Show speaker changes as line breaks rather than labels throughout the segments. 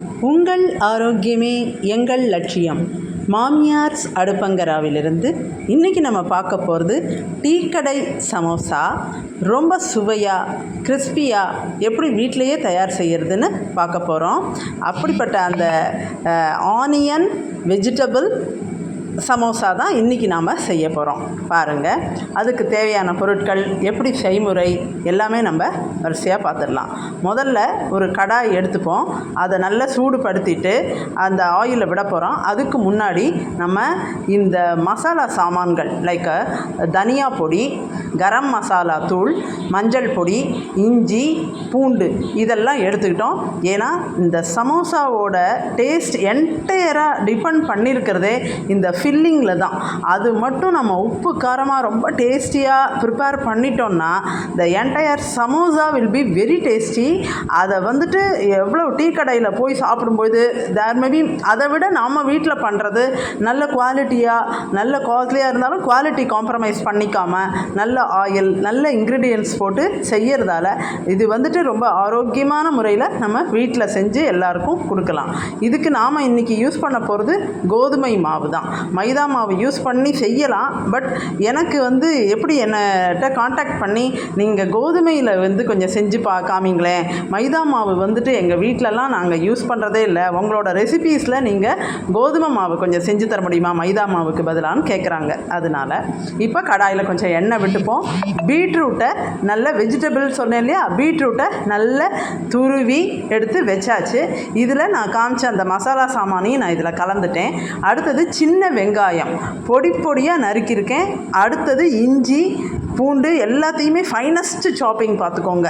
உங்கள் ஆரோக்கியமே எங்கள் லட்சியம். மாமியார்ஸ் அடுப்பங்கராவிலிருந்து இன்றைக்கி நம்ம பார்க்க போகிறது டீக்கடை சமோசா. ரொம்ப சுவையாக கிறிஸ்பியாக எப்படி வீட்டிலையே தயார் செய்கிறதுன்னு பார்க்க போகிறோம். அப்படிப்பட்ட அந்த ஆனியன் வெஜிடபிள் சமோசா தான் இன்றைக்கி நாம் செய்ய போகிறோம். பாருங்கள், அதுக்கு தேவையான பொருட்கள், எப்படி செய்முறை எல்லாமே நம்ம வரிசையாக பார்த்துடலாம். முதல்ல ஒரு கடாய் எடுத்துப்போம். அதை நல்லா சூடுபடுத்திட்டு அந்த ஆயிலை விட போகிறோம். அதுக்கு முன்னாடி நம்ம இந்த மசாலா சாமான்கள் லைக் தனியா பொடி, கரம் மசாலா தூள், மஞ்சள் பொடி, இஞ்சி, பூண்டு இதெல்லாம் எடுத்துக்கிட்டோம். ஏன்னா இந்த சமோசாவோட டேஸ்ட் என்டையராக டிபெண்ட் பண்ணியிருக்கிறதே இந்த ஃபில்லிங்கில் தான். அது மட்டும் நம்ம உப்பு காரமாக ரொம்ப டேஸ்டியாக ப்ரிப்பேர் பண்ணிட்டோம்னா the entire samosa will be very tasty. அதை வந்துட்டு எவ்வளோ டீ கடையில் போய் சாப்பிடும்போது தேர் மேபி அதை விட நாம் வீட்டில் பண்ணுறது நல்ல குவாலிட்டியாக, நல்ல காஸ்ட்லியாக இருந்தாலும் குவாலிட்டி காம்ப்ரமைஸ் பண்ணிக்காமல் நல்ல ஆயில், நல்ல இன்க்ரீடியன்ட்ஸ் போட்டு செய்கிறதால இது வந்துட்டு ரொம்ப ஆரோக்கியமான முறையில் நம்ம வீட்டில் செஞ்சு எல்லாருக்கும் கொடுக்கலாம். இதுக்கு நாம் இன்றைக்கி யூஸ் பண்ண போகிறது கோதுமை மாவு தான். மைதா மாவு யூஸ் பண்ணி செய்யலாம். பட் எனக்கு எப்படி என்னட்ட காண்டாக்ட் பண்ணி நீங்கள் கோதுமையில் கொஞ்சம் செஞ்சு காமிங்களேன், மைதா மாவு எங்கள் வீட்டிலலாம் நாங்கள் யூஸ் பண்ணுறதே இல்லை, உங்களோட ரெசிபீஸில் நீங்கள் கோதுமை மாவு கொஞ்சம் செஞ்சு தர முடியுமா மைதா மாவுக்கு பதிலான்னு கேட்குறாங்க. அதனால் இப்போ கடாயில் கொஞ்சம் எண்ணெய் விட்டுப்போம். பீட்ரூட்டை நல்ல வெஜிடபிள் சொன்னேன் இல்லையா, பீட்ரூட்டை நல்ல துருவி எடுத்து வச்சாச்சு. இதில் நான் காமிச்ச அந்த மசாலா சாமானையும் நான் இதில் கலந்துட்டேன். அடுத்தது சின்ன வெங்காயம் பொடி பொடியாக நறுக்கியிருக்கேன். அடுத்தது இஞ்சி, பூண்டு எல்லாத்தையுமே ஃபைனஸ்ட் சாப்பிங் பார்த்துக்கோங்க.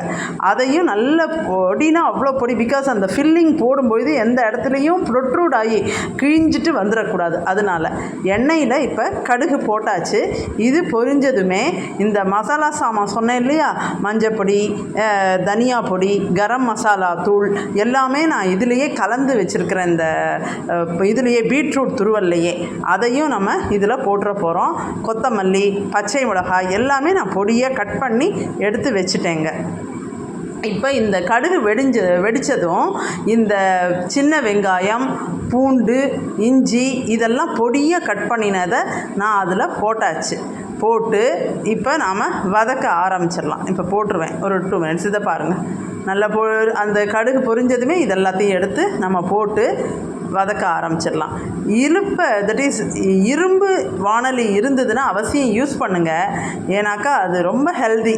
அதையும் நல்ல பொடினா அவ்வளோ பொடி, பிகாஸ் அந்த ஃபில்லிங் போடும்பொழுது எந்த இடத்துலையும் ப்ரொட்ரூட் ஆகி கிழிஞ்சிட்டு வந்துடக்கூடாது. அதனால் எண்ணெயில் இப்போ கடுகு போட்டாச்சு. இது பொரிஞ்சதுமே இந்த மசாலா சாமான் சொன்னேன் இல்லையா, மஞ்சப்பொடி, தனியா பொடி, கரம் மசாலா தூள் எல்லாமே நான் இதுலேயே கலந்து வச்சுருக்கிறேன். இந்த இதுலேயே பீட்ரூட் துருவல்லையே அதையும் நம்ம இதில் போட்டுற போகிறோம். கொத்தமல்லி, பச்சை மிளகாய் எல்லாமே நான் பொடியாக கட் பண்ணி எடுத்து வச்சுட்டேங்க. இப்போ இந்த கடுகு வெடித்ததும் இந்த சின்ன வெங்காயம், பூண்டு, இஞ்சி இதெல்லாம் பொடியாக கட் பண்ணினதை நான் அதில் போட்டாச்சு. போட்டு இப்போ நாம் வதக்க ஆரம்பிச்சிடலாம். இப்போ போட்டுருவேன் ஒரு 2 minutes. இதை பாருங்கள், நல்லா அந்த கடுகு பொரிஞ்சதுமே இதெல்லாத்தையும் எடுத்து நம்ம போட்டு வதக்க ஆரம்பிச்சிடலாம். தட் இஸ் இரும்பு வானொலி இருந்ததுன்னா அவசியம் யூஸ் பண்ணுங்கள். ஏன்னாக்கா அது ரொம்ப ஹெல்தி.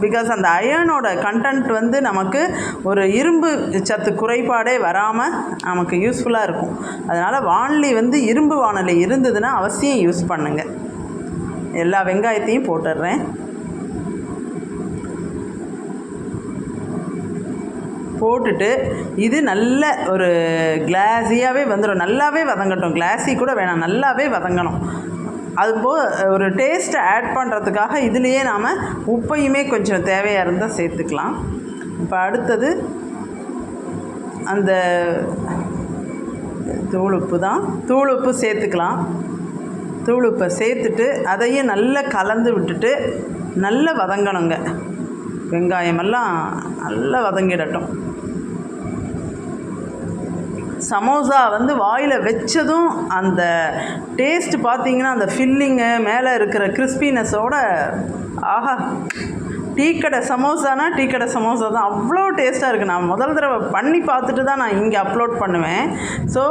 பிகாஸ் அந்த அயனோட கண்டென்ட் நமக்கு ஒரு இரும்பு சத்து குறைபாடே வராமல் நமக்கு யூஸ்ஃபுல்லாக இருக்கும். அதனால் வானொலி இரும்பு வானொலி இருந்ததுன்னா அவசியம் யூஸ் பண்ணுங்கள். எல்லா வெங்காயத்தையும் போட்டுடுறேன். போட்டுட்டு இது நல்ல ஒரு கிளாஸியாகவே வந்துடும். நல்லாவே வதங்கட்டும். கிளாஸி கூட வேணாம், நல்லாவே வதங்கணும். அதுபோல் ஒரு டேஸ்ட்டை ஆட் பண்ணுறதுக்காக இதுலேயே நாம் உப்பையுமே கொஞ்சம் தேவையாக இருந்தால் சேர்த்துக்கலாம். இப்போ அடுத்தது அந்த தூளுப்பு தான். தூளுப்பு சேர்த்துக்கலாம். தூளுப்பை சேர்த்துட்டு அதையும் நல்லா கலந்து விட்டுட்டு நல்லா வதங்கணுங்க. வெங்காயமெல்லாம் நல்லா வதங்கிடட்டும். சமோசா வாயில் வச்சதும் அந்த டேஸ்ட் பார்த்திங்கன்னா அந்த ஃபில்லிங்கு மேலே இருக்கிற கிறிஸ்பினஸோட ஆஹா, டீக்கடை சமோசானா டீக்கடை சமோசா தான். அவ்வளோ டேஸ்ட்டாக இருக்குது. நான் முதல் தடவை பண்ணி பார்த்துட்டு தான் நான் இங்கே அப்லோட் பண்ணுவேன். ஸோ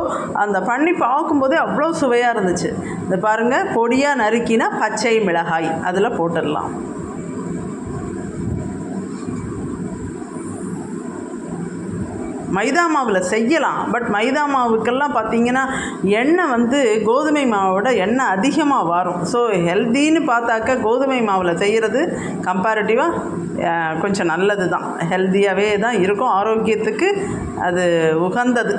அந்த பண்ணி பார்க்கும்போதே அவ்வளோ சுவையாக இருந்துச்சு. இந்த பாருங்கள், பொடியாக நறுக்கினா பச்சை மிளகாய் அதில் போட்டுடலாம். மைதா மாவில் செய்யலாம். பட் மைதா மாவுக்கெல்லாம் பார்த்திங்கன்னா எண்ணெய் கோதுமை மாவோட எண்ணெய் அதிகமாக வரும். ஸோ ஹெல்த்தின்னு பார்த்தாக்க கோதுமை மாவில் செய்கிறது கம்பேரிட்டிவாக கொஞ்சம் நல்லது தான். ஹெல்த்தியாகவே தான் இருக்கும், ஆரோக்கியத்துக்கு அது உகந்தது.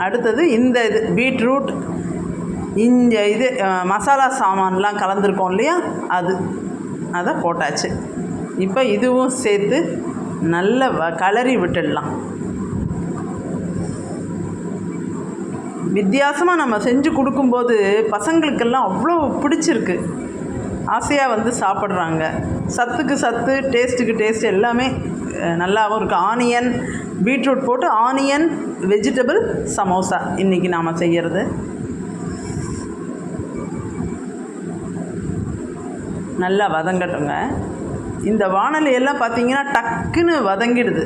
அடுத்தது இந்த பீட்ரூட், இது மசாலா சாமான்லாம் கலந்துருக்கோம் இல்லையா, அதை போட்டாச்சு. இப்போ இதுவும் சேர்த்து நல்ல கலரி விட்டுடலாம். வித்தியாசமாக நம்ம செஞ்சு கொடுக்கும்போது பசங்களுக்கெல்லாம் அவ்வளோ பிடிச்சிருக்கு, ஆசையாக சாப்பிட்றாங்க. சத்துக்கு சத்து, டேஸ்ட்டுக்கு டேஸ்ட் எல்லாமே நல்லாவும் இருக்குது. ஆனியன் பீட்ரூட் போட்டு ஆனியன் வெஜிடபிள் சமோசா இன்றைக்கி நாம் செய்கிறது. நல்லா வதங்கட்டுங்க. இந்த வாணலியெல்லாம் பார்த்திங்கன்னா டக்குன்னு வதங்கிடுது,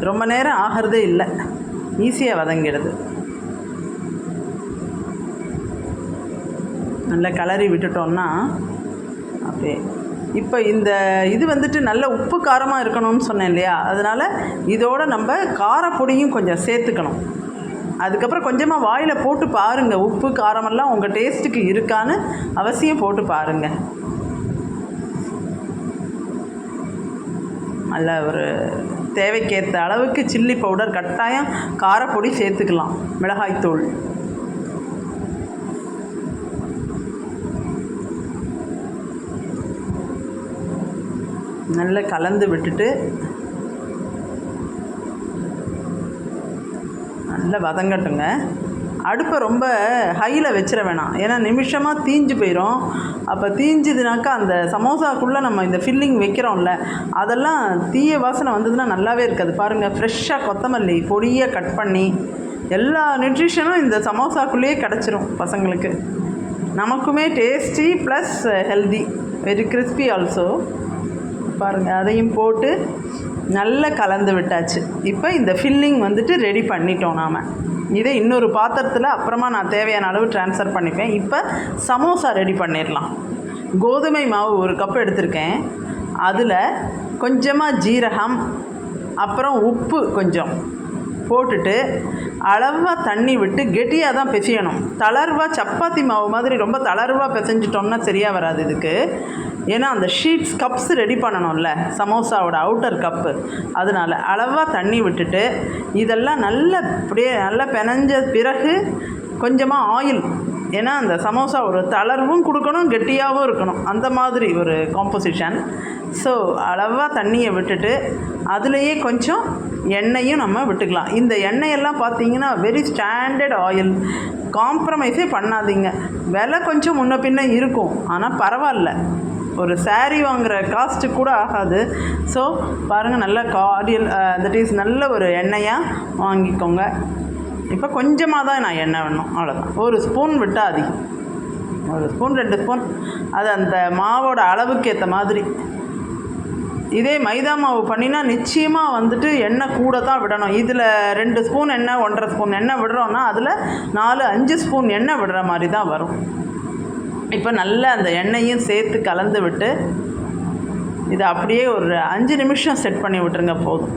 ரொம்ப நேரம் ஆகிறதே இல்லை, ஈஸியாக வதங்கிடுது. நல்லா கிளறி விட்டுட்டோம்னா அப்படியே. இப்போ இந்த இது வந்துட்டு நல்ல உப்பு காரமாக இருக்கணும்னு சொன்னேன் இல்லையா, அதனால் இதோடு நம்ம காரப்பொடியும் கொஞ்சம் சேர்த்துக்கணும். அதுக்கப்புறம் கொஞ்சமாக வாயில் போட்டு பாருங்கள், உப்பு காரமெல்லாம் உங்கள் டேஸ்ட்டுக்கு இருக்கான்னு அவசியம் போட்டு பாருங்கள். நல்ல ஒரு தேவைக்கேற்ற அளவுக்கு சில்லி பவுடர் கட்டாயம், காரப்பொடி சேர்த்துக்கலாம், மிளகாய்த்தூள். நல்லா கலந்து விட்டுட்டு நல்லா வதங்கட்டுங்க. அடுப்பை ரொம்ப ஹையில் வச்சிட வேணாம், ஏன்னா நிமிஷமாக தீஞ்சு போயிடும். அப்போ தீஞ்சுதுனாக்கா அந்த சமோசாக்குள்ளே நம்ம இந்த ஃபில்லிங் வைக்கிறோம்ல, அதெல்லாம் தீய வாசனை வந்ததுன்னா நல்லாவே இருக்காது. பாருங்கள், ஃப்ரெஷ்ஷாக கொத்தமல்லி பொடியாக கட் பண்ணி எல்லா நியூட்ரிஷனும் இந்த சமோசாக்குள்ளேயே கிடச்சிரும் பசங்களுக்கு. நமக்குமே tasty plus healthy, very crispy also. பாருங்கள், அதையும் போட்டு நல்லா கலந்து விட்டாச்சு. இப்போ இந்த ஃபில்லிங் வந்துட்டு ரெடி பண்ணிட்டோம் நாம். இதை இன்னொரு பாத்திரத்தில் அப்புறமா நான் தேவையான அளவு ட்ரான்ஸ்ஃபர் பண்ணிப்பேன். இப்போ சமோசா ரெடி பண்ணிடலாம். கோதுமை மாவு 1 கப் எடுத்திருக்கேன். அதில் கொஞ்சமாக ஜீரகம், அப்புறம் உப்பு கொஞ்சம் போட்டுட்டு அளவாக தண்ணி விட்டு கெட்டியாக தான் பிசையணும். தளர்வாக சப்பாத்தி மாவு மாதிரி ரொம்ப தளர்வாக பிசைஞ்சிட்டோம்னா சரியாக வராது இதுக்கு. ஏன்னா அந்த ஷீட்ஸ் கப்ஸ் ரெடி பண்ணணும்ல, சமோசாவோட அவுட்டர் கப்பு, அதனால் அளவாக தண்ணி விட்டுட்டு இதெல்லாம் நல்லா அப்படியே நல்லா பிணைஞ்ச பிறகு கொஞ்சமாக ஆயில், ஏன்னா அந்த சமோசா ஒரு தளர்வும் கொடுக்கணும், கெட்டியாகவும் இருக்கணும், அந்த மாதிரி ஒரு காம்போசிஷன். ஸோ அளவாக தண்ணியை விட்டுட்டு அதுலேயே கொஞ்சம் எண்ணெயும் நம்ம விட்டுக்கலாம். இந்த எண்ணெயெல்லாம் பார்த்திங்கன்னா வெரி ஸ்டாண்டர்ட் ஆயில், காம்ப்ரமைஸே பண்ணாதீங்க. விலை கொஞ்சம் முன்ன பின்ன இருக்கும், ஆனால் பரவாயில்ல, ஒரு சாரீ வாங்குகிற காஸ்ட்டு கூட ஆகாது. ஸோ பாருங்கள், நல்ல கார்டியல் தட் இஸ் நல்ல ஒரு எண்ணெயாக வாங்கிக்கோங்க. இப்போ கொஞ்சமாக தான் நான் எண்ணெய் வேணும், அவ்வளோதான். 1 ஸ்பூன் விட்டால் அதிகம், 1 ஸ்பூன் 2 ஸ்பூன், அது அந்த மாவோட அளவுக்கு ஏற்ற மாதிரி. இதே மைதா மாவு பண்ணினா நிச்சயமாக வந்துட்டு எண்ணெய் கூட தான் விடணும். இதில் 2 ஸ்பூன் எண்ணெய் 1.5 ஸ்பூன் எண்ணெய் விடுறோன்னா அதில் 4-5 ஸ்பூன் எண்ணெய் விடுற மாதிரி தான் வரும். இப்போ நல்லா அந்த எண்ணெயும் சேர்த்து கலந்து விட்டு இதை அப்படியே ஒரு 5 நிமிஷம் செட் பண்ணி விட்டுருங்க போதும்.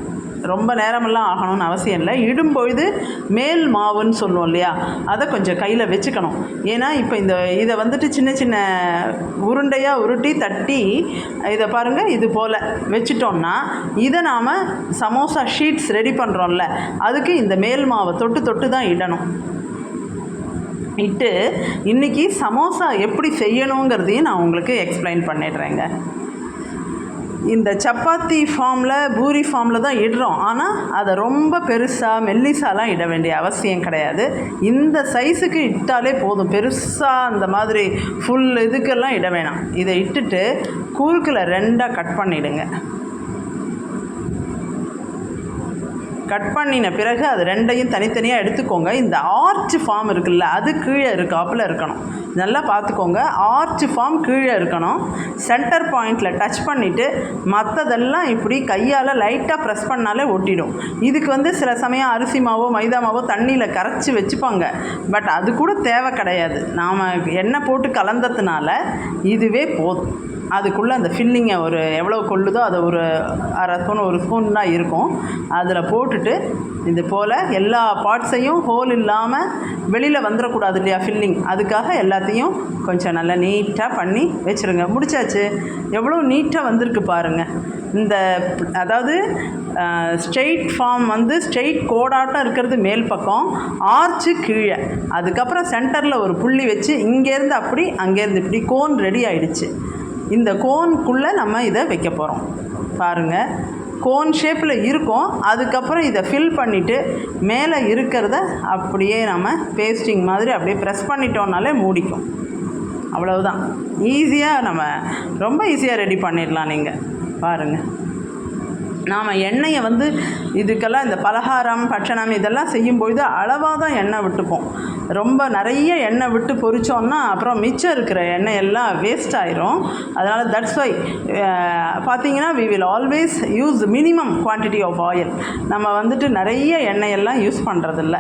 ரொம்ப நேரமெல்லாம் ஆகணும்னு அவசியம் இல்லை. இடும்பொழுது மேல் மாவுன்னு சொல்லுவோம் இல்லையா, அதை கொஞ்சம் கையில் வச்சுக்கணும். ஏன்னா இப்போ இதை வந்துட்டு சின்ன சின்ன உருண்டையாக உருட்டி தட்டி இதை பாருங்கள் இது போல் வச்சிட்டோம்னா இதை நாம் சமோசா ஷீட்ஸ் ரெடி பண்ணுறோம்ல, அதுக்கு இந்த மேல் மாவை தொட்டு தொட்டு தான் இடணும். இட்டு இன்றைக்கி சமோசா எப்படி செய்யணுங்கிறதையும் நான் உங்களுக்கு எக்ஸ்பிளைன் பண்ணிடுறேங்க. இந்த சப்பாத்தி ஃபார்மில் பூரி ஃபார்மில் தான் இடுறோம், ஆனால் அதை ரொம்ப பெருசாக மெல்லிசாலாம் இட வேண்டிய அவசியம் கிடையாது. இந்த சைஸுக்கு இட்டாலே போதும், பெருசாக அந்த மாதிரி ஃபுல் இதுக்கெல்லாம் இட வேணாம். இதை இட்டுட்டு குறுக்கில் 2ஆக கட் பண்ணிவிடுங்க. கட் பண்ணின பிறகு அது 2ஐயும் தனித்தனியாக எடுத்துக்கோங்க. இந்த ஆர்ச் ஃபார்ம் இருக்குல்ல, அது கீழே இருக்காப்பில் இருக்கணும். நல்லா பார்த்துக்கோங்க, ஆர்ச் ஃபார்ம் கீழே இருக்கணும். சென்டர் பாயிண்டில் டச் பண்ணிவிட்டு மற்றதெல்லாம் இப்படி கையால் லைட்டாக ப்ரெஸ் பண்ணாலே ஒட்டிடும். இதுக்கு சில சமயம் அரிசி மாவோ மைதா மாவோ தண்ணியில் கரைச்சி வச்சுப்பாங்க, பட் அது கூட தேவை கிடையாது. நாம் எண்ணெய் போட்டு கலந்ததுனால இதுவே போதும். அதுக்குள்ளே அந்த ஃபில்லிங்கை ஒரு எவ்வளோ கொள்ளுதோ அதை ஒரு 1/2 ஸ்பூன் 1 ஸ்பூன் தான் இருக்கும், அதில் போட்டுட்டு இது போல் எல்லா பார்ட்ஸையும் ஹோல் இல்லாமல் வெளியில் வந்துடக்கூடாது இல்லையா ஃபில்லிங், அதுக்காக எல்லாத்தையும் கொஞ்சம் நல்லா நீட்டாக பண்ணி வச்சுருங்க. முடிச்சாச்சு. எவ்வளோ நீட்டாக வந்திருக்கு பாருங்கள். இந்த அதாவது ஸ்ட்ரெயிட் ஃபார்ம் ஸ்ட்ரெயிட் கோடாட்டம் இருக்கிறது மேல் பக்கம், ஆர்ச்சு கீழே, அதுக்கப்புறம் சென்டரில் ஒரு புள்ளி வச்சு இங்கேருந்து அப்படி அங்கேருந்து இப்படி கோன் ரெடி ஆகிடுச்சு. இந்த கோனுக்குள்ளே நம்ம இதை வைக்க போகிறோம். பாருங்கள், கோன் ஷேப்பில் இருக்கும். அதுக்கப்புறம் இதை ஃபில் பண்ணிவிட்டு மேலே இருக்கிறத அப்படியே நம்ம பேஸ்டிங் மாதிரி அப்படியே ப்ரெஸ் பண்ணிட்டோம்னாலே மூடிக்கும். அவ்வளவுதான். ஈஸியாக நம்ம ரொம்ப ஈஸியாக ரெடி பண்ணிடலாம். நீங்கள் பாருங்கள், நாம் எண்ணெயை வந்து இதுக்கெல்லாம் இந்த பலகாரம் பட்சணம் இதெல்லாம் செய்யும்பொழுது அளவாக தான் எண்ணெய் விட்டுப்போம். ரொம்ப நிறைய எண்ணெய் விட்டு பொரித்தோன்னா அப்புறம் மிச்சம் இருக்கிற எண்ணெய் எல்லாம் வேஸ்ட் ஆயிரும். அதனால் தட்ஸ் வை பார்த்திங்கன்னா we will always use minimum quantity of oil. நம்ம வந்துட்டு நிறைய எண்ணெயெல்லாம் யூஸ் பண்ணுறதில்ல.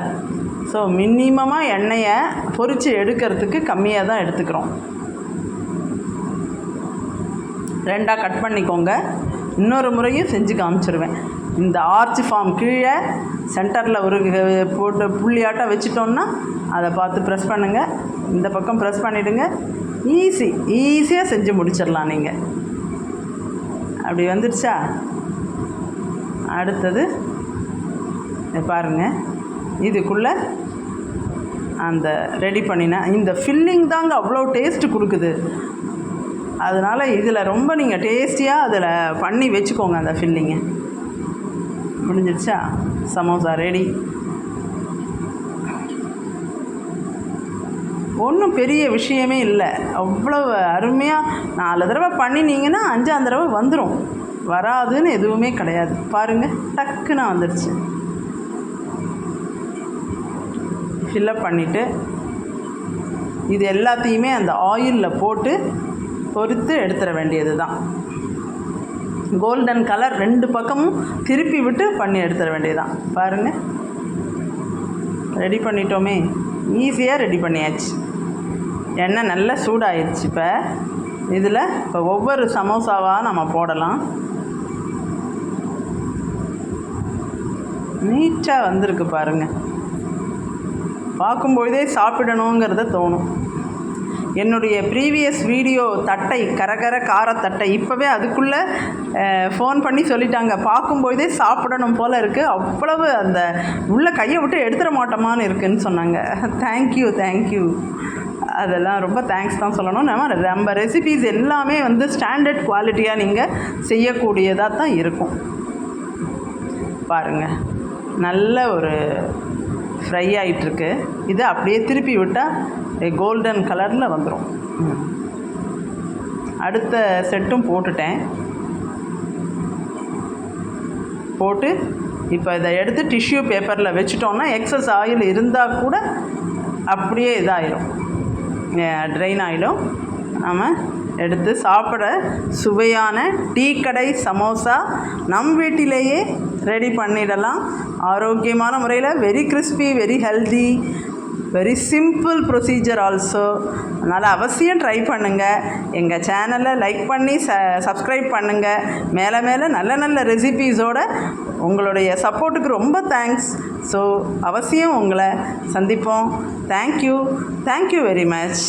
ஸோ மினிமமாக எண்ணெயை பொரித்து எடுக்கிறதுக்கு கம்மியாக தான் எடுத்துக்கிறோம். 2ஆக கட் பண்ணிக்கோங்க. இன்னொரு முறையும் செஞ்சு காமிச்சிருவேன். இந்த ஆர்ச் ஃபார்ம் கீழே சென்டரில் ஒரு போட்டு புள்ளியாட்டம் வச்சுட்டோன்னா அதை பார்த்து ப்ரெஸ் பண்ணுங்கள். இந்த பக்கம் ப்ரெஸ் பண்ணிவிடுங்க. ஈஸியாக செஞ்சு முடிச்சிடலாம். நீங்கள் அப்படி வந்துடுச்சா? அடுத்தது பாருங்கள், இதுக்குள்ளே அந்த ரெடி பண்ணினா இந்த ஃபில்லிங் தாங்க அவ்வளோ டேஸ்ட்டு கொடுக்குது. அதனால் இதில் ரொம்ப நீங்கள் டேஸ்டியாக அதில் பண்ணி வச்சுக்கோங்க. அந்த ஃபில்லிங்கை முடிஞ்சிடுச்சா? சமோசா ரெடி. ஒன்றும் பெரிய விஷயமே இல்லை. அவ்வளோ அருமையாக 4 தடவை பண்ணினீங்கன்னா 5ஆம் தடவை வந்துடும். வராதுன்னு எதுவுமே கிடையாது. பாருங்கள், டக்குன்னு வந்துடுச்சு. ஃபில்லப் பண்ணிவிட்டு இது எல்லாத்தையுமே அந்த ஆயிலில் போட்டு பொரித்து எடுத்துட வேண்டியது தான். கோல்டன் கலர் 2 பக்கமும் திருப்பி விட்டு பண்ணி எடுத்துட வேண்டியது தான். பாருங்கள், ரெடி பண்ணிட்டோமே. ஈஸியாக ரெடி பண்ணியாச்சு. எண்ணெய் நல்லா சூடாயிடுச்சு. இப்போ ஒவ்வொரு சமோசாவாக நம்ம போடலாம். நீட்டாக வந்திருக்கு பாருங்கள். பார்க்கும்பொழுதே சாப்பிடணுங்கிறத தோணும். என்னுடைய ப்ரீவியஸ் வீடியோ தட்டை கரகர காரத்தட்டை இப்போவே அதுக்குள்ளே ஃபோன் பண்ணி சொல்லிட்டாங்க, பார்க்கும்பொழுதே சாப்பிடணும் போல் இருக்குது, அவ்வளவு அந்த உள்ளே கையை விட்டு எடுத்துட மாட்டோமான்னு இருக்குதுன்னு சொன்னாங்க. தேங்க்யூ. அதெல்லாம் ரொம்ப தேங்க்ஸ் தான் சொல்லணும். நம்ம ரெசிபீஸ் எல்லாமே வந்து ஸ்டாண்டர்ட் குவாலிட்டியாக நீங்கள் செய்யக்கூடியதாக தான் இருக்கும். பாருங்கள், நல்ல ஒரு ஃப்ரை ஆகிட்டுருக்கு. இதை அப்படியே திருப்பி விட்டால் கோல்டன் கலரில் வந்துடும். அடுத்த செட்டும் போட்டு இப்போ இதை எடுத்து டிஷ்யூ பேப்பரில் வச்சுட்டோன்னா எக்ஸஸ் ஆயில் இருந்தால் கூட அப்படியே இதாகிடும், ட்ரைன் ஆகிடும். நம்ம எடுத்து சாப்பிட சுவையான டீ கடை சமோசா நம் வீட்டிலேயே ரெடி பண்ணிடலாம். ஆரோக்கியமான முறையில், very crispy, very healthy, very simple procedure also. அதனால் அவசியம் ட்ரை பண்ணுங்கள். எங்கள் சேனலை லைக் பண்ணி சப்ஸ்கிரைப் பண்ணுங்கள். மேலே நல்ல ரெசிபீஸோடு உங்களுடைய சப்போர்ட்டுக்கு ரொம்ப தேங்க்ஸ். ஸோ அவசியம் உங்களை சந்திப்போம். Thank you very much.